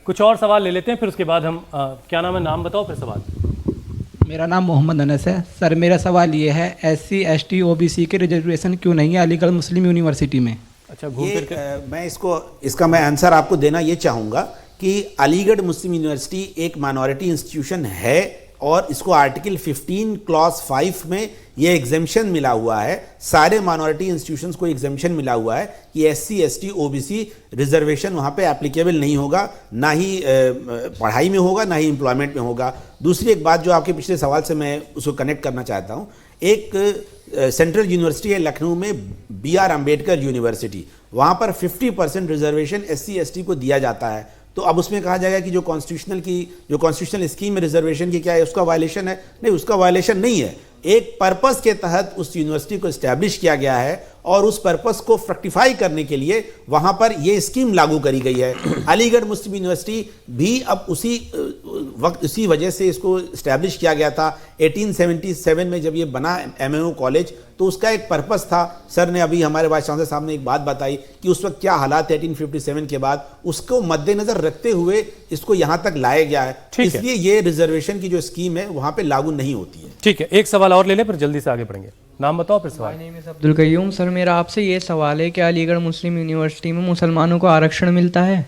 कुछ और सवाल ले लेते हैं, फिर उसके बाद हम क्या नाम है, नाम बताओ फिर सवाल। मेरा नाम मोहम्मद अनस है सर। मेरा सवाल ये है, SC ST OBC के रिजर्वेशन क्यों नहीं है अलीगढ़ मुस्लिम यूनिवर्सिटी में? अच्छा, घूम फिर के मैं इसका मैं आंसर आपको देना ये चाहूँगा कि अलीगढ़ मुस्लिम यूनिवर्सिटी एक माइनॉरिटी इंस्टीट्यूशन है और इसको आर्टिकल 15 क्लॉज 5 में ये एग्जेम्पशन मिला हुआ है। सारे माइनॉरिटी इंस्टीट्यूशंस को एग्जेम्पशन मिला हुआ है कि SC ST OBC रिजर्वेशन वहाँ पे एप्लीकेबल नहीं होगा, ना ही पढ़ाई में होगा, ना ही एम्प्लॉयमेंट में होगा। दूसरी एक बात जो आपके पिछले सवाल से मैं उसको कनेक्ट करना चाहता हूँ, एक सेंट्रल यूनिवर्सिटी है लखनऊ में, BR अम्बेडकर यूनिवर्सिटी, वहाँ पर 50% रिजर्वेशन SC ST को दिया जाता है। तो अब उसमें कहा जाएगा कि जो कॉन्स्टिट्यूशनल स्कीम में रिजर्वेशन की क्या है, उसका वायलेशन है? नहीं, उसका वायलेशन नहीं है। एक पर्पस के तहत उस यूनिवर्सिटी को एस्टैब्लिश किया गया है और उस पर्पस को फ्रक्टिफाई करने के लिए वहां पर यह स्कीम लागू करी गई है। अलीगढ़ मुस्लिम यूनिवर्सिटी भी अब उसी वजह से इसको एस्टैब्लिश किया गया था। 1877 में जब ये बना MMO कॉलेज, तो उसका एक पर्पस था। सर ने अभी हमारे वाइस चांसलर साहब ने एक बात बताई कि उस वक्त क्या हालात थे 1857 के बाद, उसको मद्देनजर रखते हुए इसको यहां तक लाया गया है। इसलिए ये रिजर्वेशन की जो स्कीम है वहां पे लागू नहीं होती है। ठीक है, एक सवाल और ले लें, फिर जल्दी से आगे बढ़ेंगे। नाम बताओ फिर सवाल। अब्दुल कयूम सर, मेरा आपसे ये सवाल है कि अलीगढ़ मुस्लिम यूनिवर्सिटी में मुसलमानों को आरक्षण मिलता है?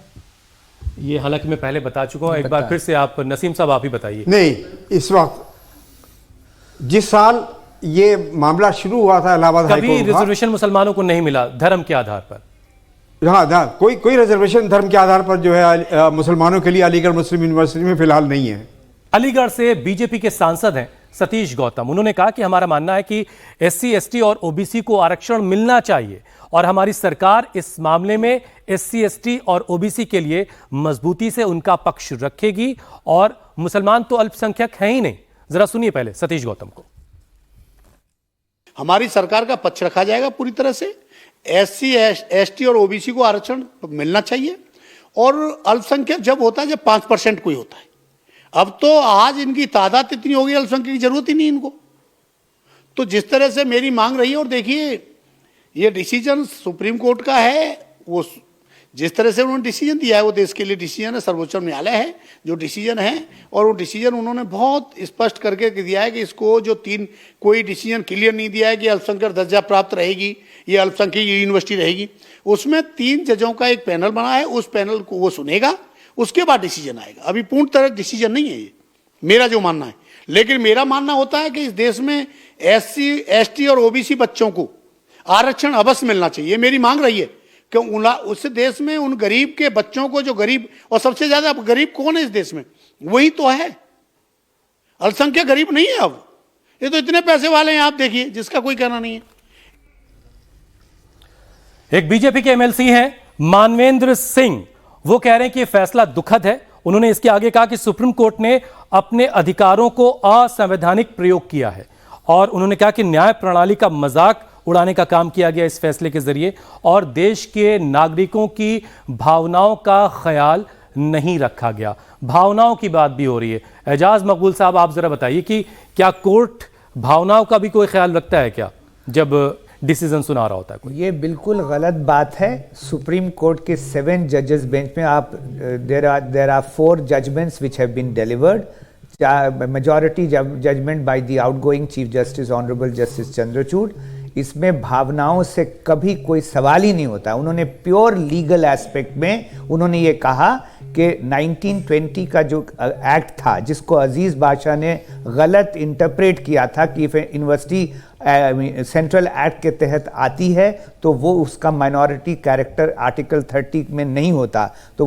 ये हालांकि मैं पहले बता चुका हूँ, एक बार फिर से आप नसीम साहब आप ही बताइए। नहीं, इस वक्त जिस साल ये मामला शुरू हुआ था इलाहाबाद हाई कभी कोर्ट, रिजर्वेशन मुसलमानों को नहीं मिला धर्म के आधार पर। हाँ, कोई रिजर्वेशन धर्म के आधार पर जो है मुसलमानों के लिए अलीगढ़ मुस्लिम यूनिवर्सिटी में फिलहाल नहीं है। अलीगढ़ से बीजेपी के सांसद हैं सतीश गौतम, उन्होंने कहा कि हमारा मानना है कि SC ST और OBC को आरक्षण मिलना चाहिए और हमारी सरकार इस मामले में SC ST और OBC के लिए मजबूती से उनका पक्ष रखेगी और मुसलमान तो अल्पसंख्यक हैं ही नहीं। जरा सुनिए पहले सतीश गौतम को। हमारी सरकार का पक्ष रखा जाएगा पूरी तरह से। SC ST और OBC को आरक्षण मिलना चाहिए और अल्पसंख्यक जब होता है जब 5% कोई होता है। अब तो आज इनकी तादाद इतनी हो गई, अल्पसंख्यक की जरूरत ही नहीं इनको। तो जिस तरह से मेरी मांग रही है, और देखिए ये डिसीजन सुप्रीम कोर्ट का है, वो जिस तरह से उन्होंने डिसीजन दिया है वो देश के लिए डिसीजन है, सर्वोच्च न्यायालय है जो डिसीजन है, और वो डिसीजन उन्होंने बहुत स्पष्ट करके दिया है कि इसको जो कोई डिसीजन क्लियर नहीं दिया है कि अल्पसंख्यक दर्जा प्राप्त रहेगी, ये अल्पसंख्यक यूनिवर्सिटी रहेगी। उसमें 3 जजों का एक पैनल बना है, उस पैनल को वो सुनेगा, उसके बाद डिसीजन आएगा। अभी पूर्ण तरह डिसीजन नहीं है ये, मेरा जो मानना है। लेकिन मेरा मानना होता है कि इस देश में SC ST और OBC बच्चों को आरक्षण अवश्य मिलना चाहिए। मेरी मांग रही है कि उस देश में उन गरीब के बच्चों को, जो गरीब, और सबसे ज्यादा गरीब कौन है इस देश में, वही तो है, अल्पसंख्यक गरीब नहीं है। अब ये तो इतने पैसे वाले हैं, आप देखिए, जिसका कोई कहना नहीं है। एक बीजेपी के MLC हैं मानवेंद्र सिंह, वो कह रहे हैं कि यह फैसला दुखद है। उन्होंने इसके आगे कहा कि सुप्रीम कोर्ट ने अपने अधिकारों को असंवैधानिक प्रयोग किया है और उन्होंने कहा कि न्याय प्रणाली का मजाक उड़ाने का काम किया गया इस फैसले के जरिए और देश के नागरिकों की भावनाओं का ख्याल नहीं रखा गया। भावनाओं की बात भी हो रही है। एजाज मकबूल साहब, आप जरा बताइए कि क्या कोर्ट भावनाओं का भी कोई ख्याल रखता है क्या जब डिसीजन सुना रहा होता है कोई? ये बिल्कुल गलत बात है। सुप्रीम कोर्ट के 7 जजेस बेंच में आप there are 4 judgments which have been delivered. Majority judgment by the outgoing chief justice honourable justice Chandrachud. इसमें भावनाओं से कभी कोई सवाल ही नहीं होता। उन्होंने प्योर लीगल एस्पेक्ट में उन्होंने ये कहा कि 1920 का जो एक्ट था, जिसको अजीज बादशाह ने गलत इंटरप्रेट किया था कि यूनिवर्सिटी सेंट्रल एक्ट के तहत आती है तो वो उसका माइनॉरिटी कैरेक्टर आर्टिकल 30 में नहीं होता, तो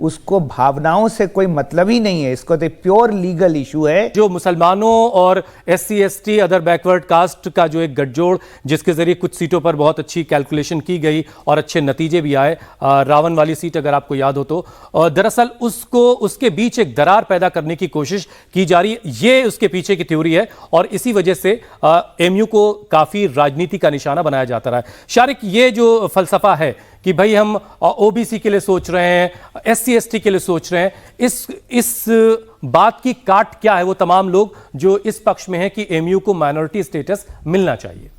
उसको भावनाओं से कोई मतलब ही नहीं है। इसको तो प्योर लीगल इशू है। जो मुसलमानों और SC ST other backward caste का जो एक गठजोड़, जिसके जरिए कुछ सीटों पर बहुत अच्छी कैलकुलेशन की गई और अच्छे नतीजे भी आए, रावण वाली सीट अगर आपको याद हो तो, दरअसल उसके बीच एक दरार पैदा करने की कोशिश की जा रही है। ये उसके पीछे की थ्योरी है और इसी वजह से MU को काफी राजनीति का निशाना बनाया जाता रहा है। शारिक, ये जो फलसफा है कि भाई हम OBC के लिए सोच रहे हैं, SC ST के लिए सोच रहे हैं, इस बात की काट क्या है वो तमाम लोग जो इस पक्ष में है कि MU को माइनॉरिटी स्टेटस मिलना चाहिए?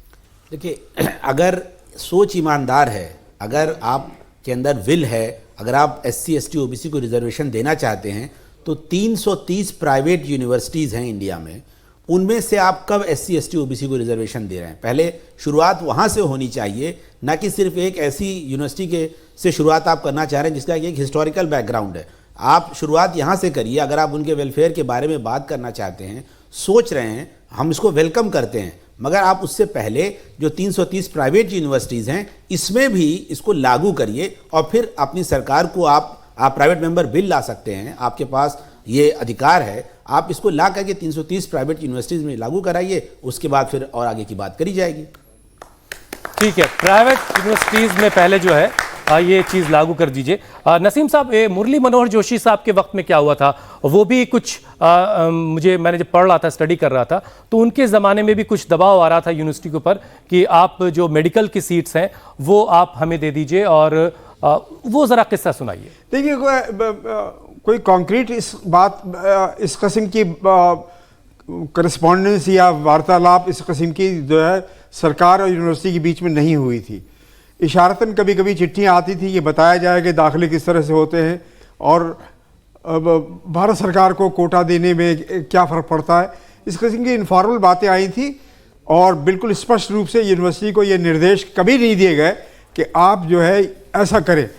देखिए, अगर सोच ईमानदार है, अगर आपके अंदर विल है, अगर आप SC ST OBC को रिजर्वेशन देना चाहते हैं तो 330 प्राइवेट यूनिवर्सिटीज़ हैं इंडिया में, उनमें से आप कब SC ST OBC को रिजर्वेशन दे रहे हैं? पहले शुरुआत वहाँ से होनी चाहिए, ना कि सिर्फ एक ऐसी यूनिवर्सिटी से शुरुआत आप करना चाह रहे हैं जिसका एक हिस्टोरिकल बैकग्राउंड है। आप शुरुआत यहाँ से करिए। अगर आप उनके वेलफेयर के बारे में बात करना चाहते हैं, सोच रहे हैं, हम इसको वेलकम करते हैं, मगर आप उससे पहले जो 330 प्राइवेट यूनिवर्सिटीज़ हैं इसमें भी इसको लागू करिए और फिर अपनी सरकार को आप प्राइवेट मेंबर बिल ला सकते हैं, आपके पास ये अधिकार है। आप इसको ला करके 330 प्राइवेट यूनिवर्सिटीज़ में लागू कराइए, उसके बाद फिर और आगे की बात करी जाएगी। ठीक है, प्राइवेट यूनिवर्सिटीज़ में पहले जो है ये चीज़ लागू कर दीजिए। नसीम साहब, मुरली मनोहर जोशी साहब के वक्त में क्या हुआ था? वो भी कुछ मैंने जब पढ़ रहा था, स्टडी कर रहा था, तो उनके ज़माने में भी कुछ दबाव आ रहा था यूनिवर्सिटी के ऊपर कि आप जो मेडिकल की सीट्स हैं वो आप हमें दे दीजिए, और वो ज़रा किस्सा सुनाइए। देखिए, कोई कॉन्क्रीट इस किस्म की करस्पॉन्डेंस या वार्तालाप इस किस्म की जो है सरकार और यूनिवर्सिटी के बीच में नहीं हुई थी। इशारतन कभी कभी चिट्ठियाँ आती थी, ये बताया जाए कि दाखिले किस तरह से होते हैं और भारत सरकार को कोटा देने में क्या फ़र्क पड़ता है। इस किस्म की इनफॉर्मल बातें आई थी और बिल्कुल स्पष्ट रूप से यूनिवर्सिटी को ये निर्देश कभी नहीं दिए गए कि आप जो है ऐसा करें।